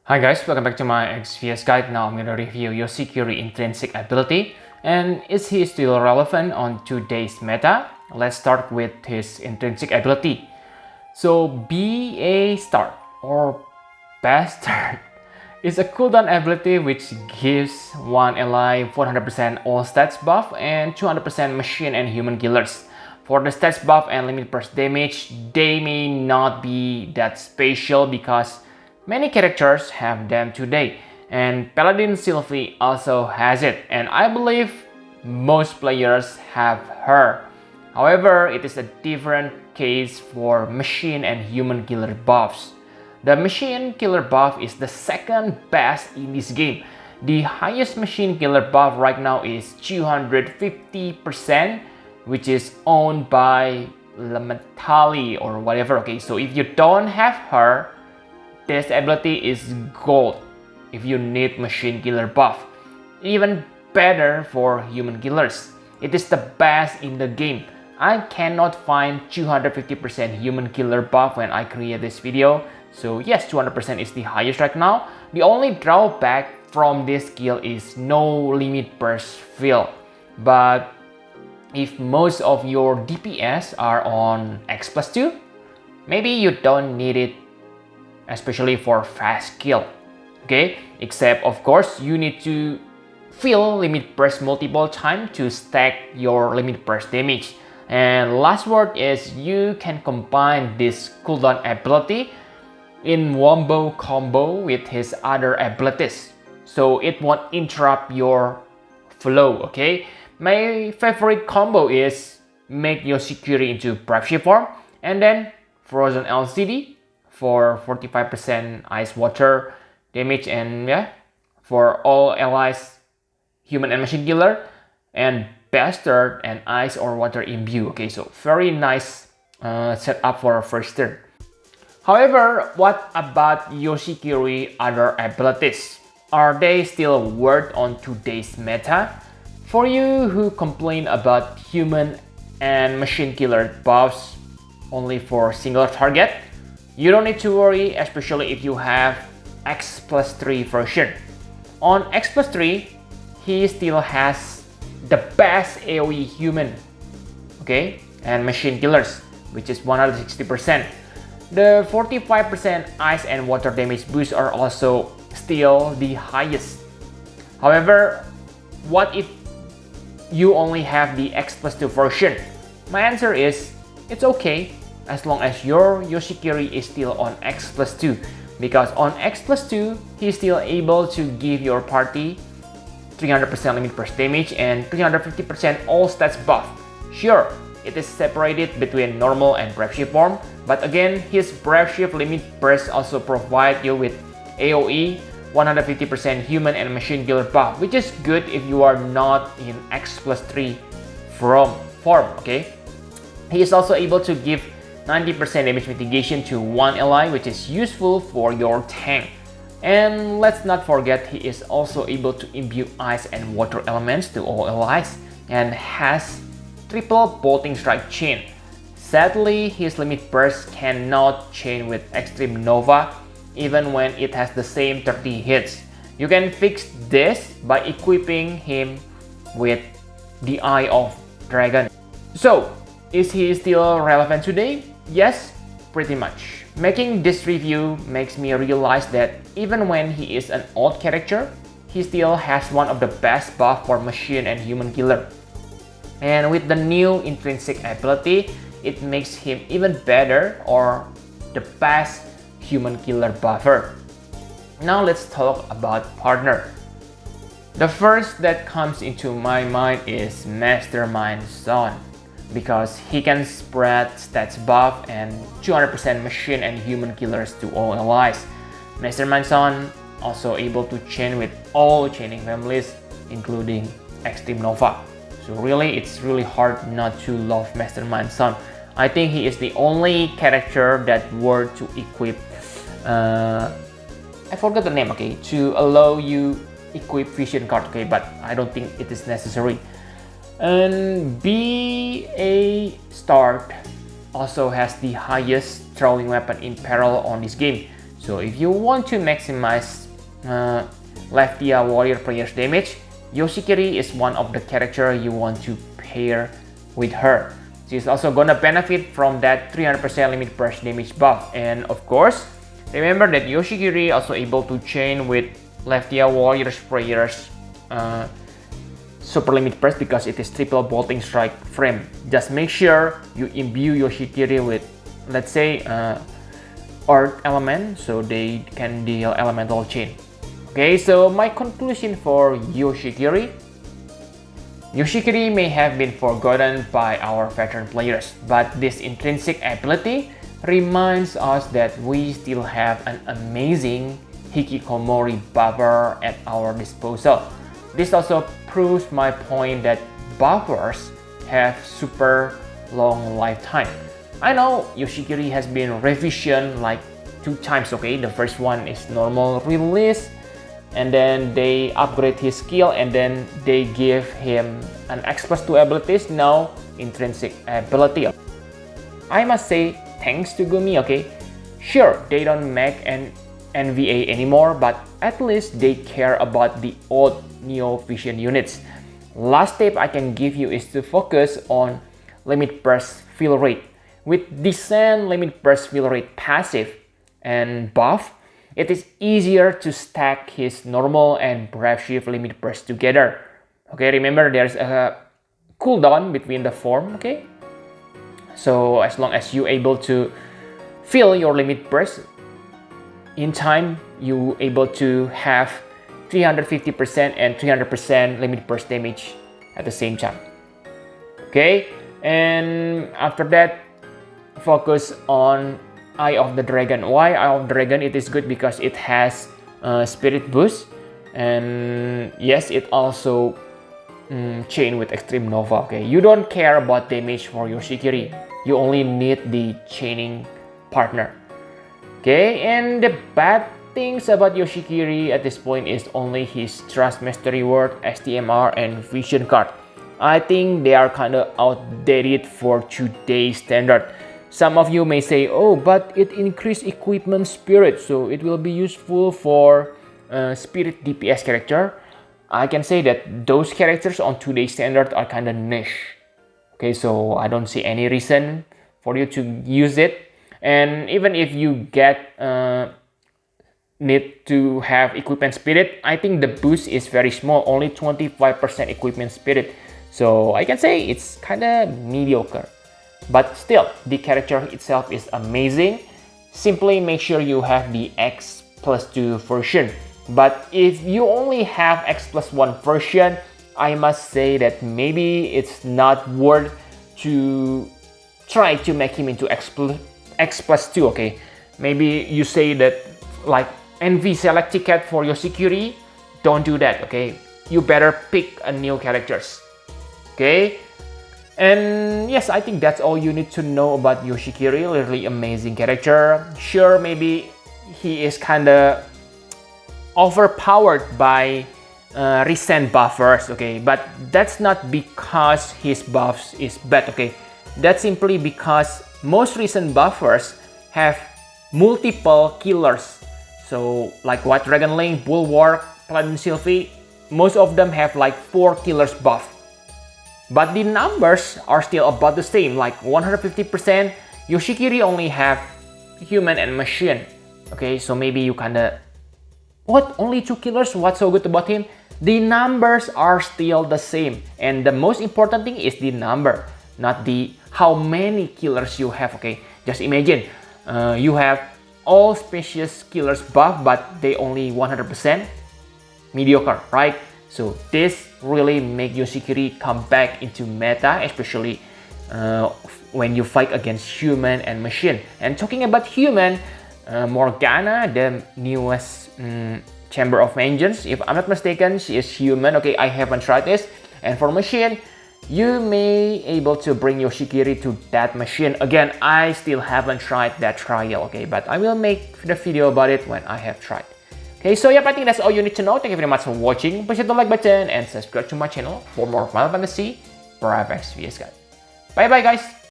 Hi guys, welcome back to my XPS guide. Now I'm gonna review Yoshikiri Intrinsic ability, and is he still relevant on today's meta? Let's start with his intrinsic ability. So BA start or bastard is a cooldown ability which gives one ally 400% all stats buff and 200% machine and human killers. For the stats buff and limit burst damage, they may not be that special because many characters have them today, and Paladin Sylvie also has it, and I believe most players have her. However, it is a different case for machine and human killer buffs. The machine killer buff is the second best in this game. The highest machine killer buff right now is 250%, which is owned by Lamentali or whatever. Okay, so if you don't have her, this ability is gold if you need machine killer buff. Even better for human killers. It is the best in the game. I cannot find 250% human killer buff when I create this video. So yes, 200% is the highest right now. The only drawback from this skill is no limit burst fill. But if most of your DPS are on X+2, maybe you don't need it, especially for fast kill. Okay, except of course you need to fill limit burst multiple times to stack your limit burst damage. And last word is you can combine this cooldown ability in wombo combo with his other abilities, so it won't interrupt your flow. Okay, my favorite combo is make Yoshikiri into Brave Shield form and then Frozen LCD for 45% ice water damage, and yeah, for all allies human and machine killer, and bastard and ice or water imbue. Okay, so very nice setup for a first turn. However, what about Yoshikiri other abilities? Are they still worth on today's meta? For you who complain about human and machine killer buffs only for single target, you don't need to worry, especially if you have X+3 version. On X+3, he still has the best AoE human, okay, and machine killers, which is 160%. The 45% ice and water damage boosts are also still the highest. However, what if you only have the X+2 version? My answer is it's okay as long as your Yoshikiri is still on X+2, because on X+2 he's still able to give your party 300% limit burst damage and 350% all stats buff. Sure, it is separated between normal and Brave Shield form, but again, his Brave Shield limit burst also provide you with AoE, 150% human and machine killer buff, which is good if you are not in X+3 form. Okay, he is also able to give 90% damage mitigation to one ally, which is useful for your tank. And let's not forget, he is also able to imbue ice and water elements to all allies and has triple bolting strike chain. Sadly, his limit burst cannot chain with Extreme Nova even when it has the same 30 hits. You can fix this by equipping him with the Eye of Dragon. So, is he still relevant today? Yes, pretty much. Making this review makes me realize that even when he is an old character, he still has one of the best buff for machine and human killer. And with the new intrinsic ability, it makes him even better or the best human killer buffer. Now let's talk about partner. The first that comes into my mind is Mastermind Zone, because he can spread stats buff and 200% machine and human killers to all allies. Mastermind Son also able to chain with all chaining families, including Extreme Nova. So really, it's really hard not to love Mastermind Son. I think he is the only character that were to equip, I forgot the name, okay, to allow you equip vision card, okay, but I don't think it is necessary. And BA Start also has the highest throwing weapon in peril on this game. So if you want to maximize Leftia warrior player's damage, Yoshikiri is one of the characters you want to pair with her. She's also gonna benefit from that 300% limit burst damage buff. And of course, remember that Yoshikiri also able to chain with Leftia warrior's player's super limit burst because it is triple bolting strike frame. Just make sure you imbue Yoshikiri with, let's say, earth element, so they can deal elemental chain. Okay, so my conclusion for Yoshikiri. Yoshikiri may have been forgotten by our veteran players, but this intrinsic ability reminds us that we still have an amazing Hikikomori buffer at our disposal. This also proves my point that buffers have super long lifetime. I know Yoshikiri has been revisioned like 2 times, okay? The first one is normal release, and then they upgrade his skill, and then they give him an X+2 abilities, now intrinsic ability. I must say thanks to Gumi, okay? Sure, they don't make an NVA anymore, but at least they care about the old Neo Vision units. Last tip I can give you is to focus on limit burst fill rate. With Descent limit burst fill rate passive and buff, it is easier to stack his normal and Brave Shift limit burst together. Okay, remember there's a cooldown between the form, okay? So as long as you're able to fill your limit burst in time, you able to have 350% and 300% limit burst damage at the same time. Okay, and after that, focus on Eye of the Dragon. Why Eye of the Dragon? It is good because it has spirit boost, and yes, it also chain with Extreme Nova. Okay, you don't care about damage for Yoshikiri. You only need the chaining partner. Okay, and the bad things about Yoshikiri at this point is only his Trust Mastery Word, STMR, and Vision card. I think they are kind of outdated for today's standard. Some of you may say, oh, but it increased equipment spirit, so it will be useful for spirit DPS character. I can say that those characters on today's standard are kind of niche. Okay, so I don't see any reason for you to use it. And even if you get need to have equipment spirit, I think the boost is very small, only 25% equipment spirit. So I can say it's kind of mediocre. But still, the character itself is amazing. Simply make sure you have the X+2 version. But if you only have X+1 version, I must say that maybe it's not worth to try to make him into X+2, okay? Maybe you say that like NV select ticket for Yoshikiri, don't do that, okay? You better pick a new characters, okay? And yes, I think that's all you need to know about Yoshikiri. Really amazing character. Sure, maybe he is kind of overpowered by recent buffers, okay? But that's not because his buffs is bad, okay? That's simply because most recent buffers have multiple killers. So like White Dragon Link, Bulwark, Platinum Sylvie, most of them have like 4 killers buff. But the numbers are still about the same, like 150%. Yoshikiri only have human and machine. Okay, so maybe you kinda, what, only 2 killers? What's so good about him? The numbers are still the same. And the most important thing is the number, not the how many killers you have, okay? Just imagine, you have all species killers buff, but they only 100% mediocre, right? So this really make Yoshikiri come back into meta, especially when you fight against human and machine. And talking about human, Morgana, the newest Chamber of Vengeance, if I'm not mistaken, she is human. Okay, I haven't tried this. And for machine, you may able to bring Yoshikiri to that machine. Again, I still haven't tried that trial, okay? But I will make the video about it when I have tried. Okay, so yep, I think that's all you need to know. Thank you very much for watching. Please hit the like button and subscribe to my channel for more Final Fantasy Brave X vs. Guide. Bye bye guys!